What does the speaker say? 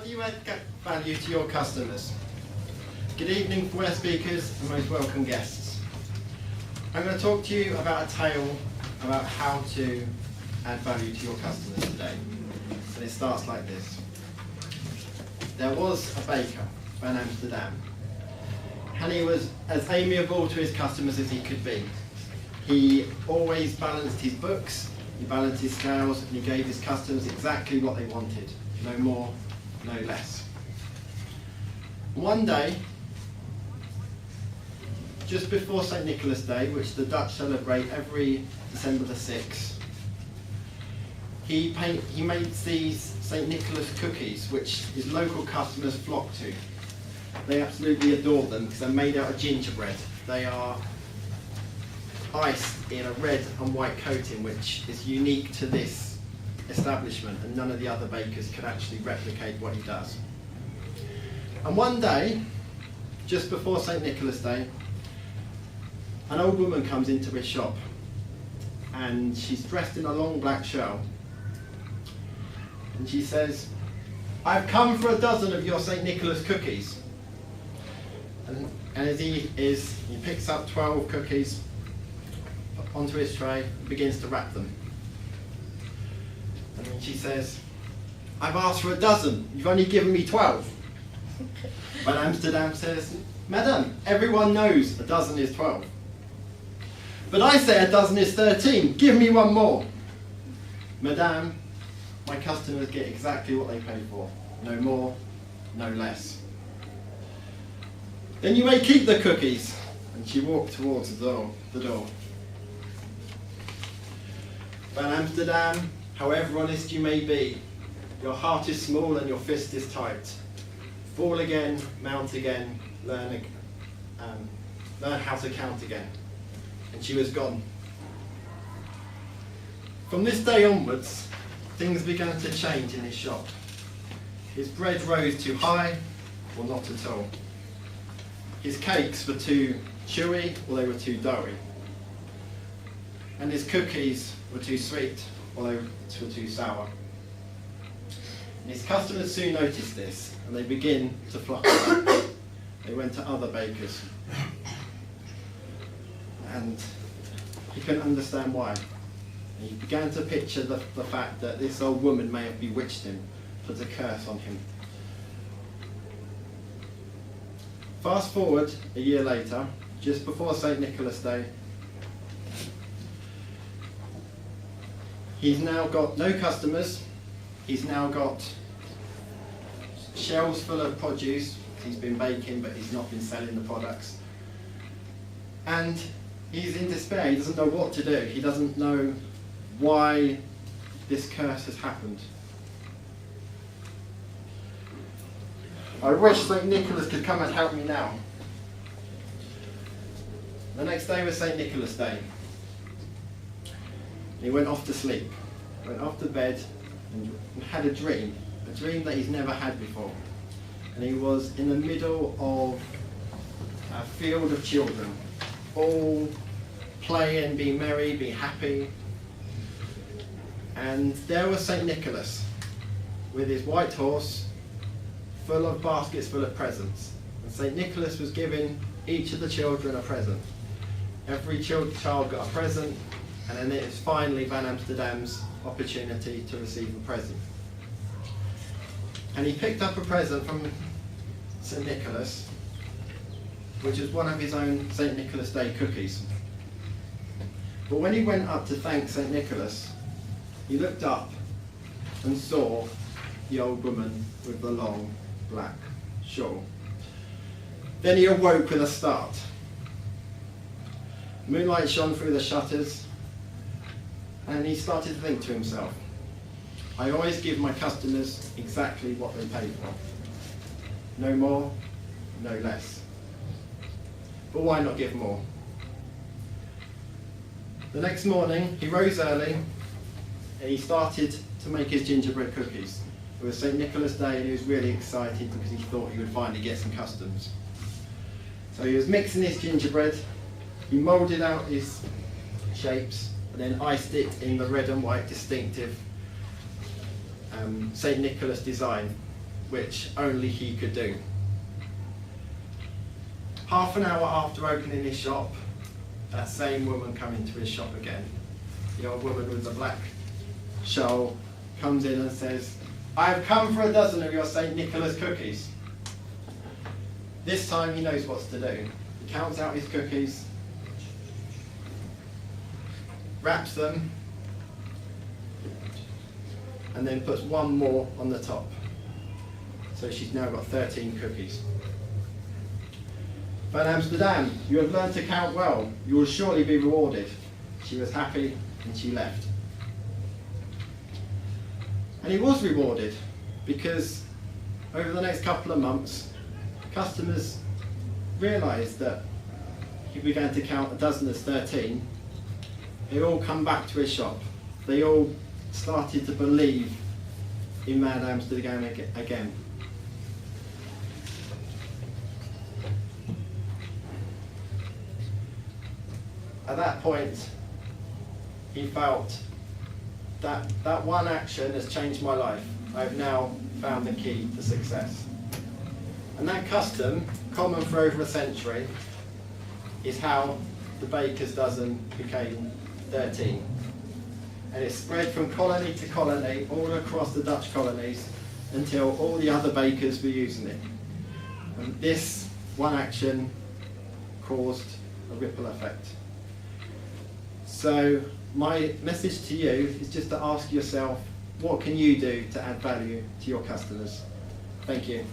do you add value to your customers? Good evening, Ware speakers and most welcome guests. I'm going to talk to you about a tale about how to add value to your customers today. And it starts like this. There was a baker, Van Amsterdam, and he was as amiable to his customers as he could be. He always balanced his books, he balanced his scales, and he gave his customers exactly what they wanted. No more, no less. One day, just before St. Nicholas Day, which the Dutch celebrate every December the 6th, he made these St. Nicholas cookies, which his local customers flock to. They absolutely adore them because they're made out of gingerbread. They are iced in a red and white coating, which is unique to this establishment, and none of the other bakers could actually replicate what he does. And one day, just before St. Nicholas Day, an old woman comes into his shop, and she's dressed in a long black shawl, and she says, "I've come for a dozen of your St. Nicholas cookies." And as he picks up 12 cookies onto his tray and begins to wrap them. And then she says, "I've asked for a dozen, you've only given me 12. Van Amsterdam says, "Madam, everyone knows a dozen is 12. But I say a dozen is 13, give me one more." "Madam, my customers get exactly what they pay for. No more, no less." "Then you may keep the cookies." And she walked towards the door. Van Amsterdam, however honest you may be, your heart is small and your fist is tight. Fall again, mount again, learn how to count again. And she was gone. From this day onwards, things began to change in his shop. His bread rose too high, or not at all. His cakes were too chewy, or they were too doughy. And his cookies were too sweet, or they were too sour. And his customers soon noticed this, and they begin to flock away. They went to other bakers. And he couldn't understand why. And he began to picture the fact that this old woman may have bewitched him, put a curse on him. Fast forward a year later, just before St. Nicholas Day, he's now got no customers, he's now got shelves full of produce. He's been baking, but he's not been selling the products. And he's in despair, he doesn't know what to do, he doesn't know why this curse has happened. I wish St. Nicholas could come and help me now. The next day was St. Nicholas Day. He went off to sleep, went off to bed and had a dream that he's never had before. And he was in the middle of a field of children, all playing, being merry, being happy. And there was St. Nicholas with his white horse, full of baskets full of presents. And St. Nicholas was giving each of the children a present. Every child got a present, and then it was finally Van Amsterdam's opportunity to receive a present. And he picked up a present from St. Nicholas, which was one of his own St. Nicholas Day cookies. But when he went up to thank St. Nicholas, he looked up and saw the old woman with the long black shawl. Then he awoke with a start. Moonlight shone through the shutters, and he started to think to himself, "I always give my customers exactly what they pay for. No more, no less. But why not give more?" The next morning, he rose early, and he started to make his gingerbread cookies. It was St. Nicholas Day, and he was really excited because he thought he would finally get some customers. So he was mixing his gingerbread, he moulded out his shapes, and then iced it in the red and white distinctive St. Nicholas design. which only he could do. Half an hour after opening his shop, that same woman come into his shop again. The old woman with the black shawl comes in and says, "I have come for a dozen of your St. Nicholas cookies." This time he knows what to do. He counts out his cookies, wraps them, and then puts one more on the top. So she's now got 13 cookies. "Van Amsterdam, you have learned to count well. You will surely be rewarded." She was happy and she left. And he was rewarded, because over the next couple of months, customers realised that he began to count a dozen as 13. They all come back to his shop. They all started to believe in Van Amsterdam again. At that point, he felt that that one action has changed my life. I've now found the key to success. And that custom, common for over a century, is how the baker's dozen became 13. And it spread from colony to colony, all across the Dutch colonies, until all the other bakers were using it. And this one action caused a ripple effect. So my message to you is just to ask yourself, what can you do to add value to your customers? Thank you.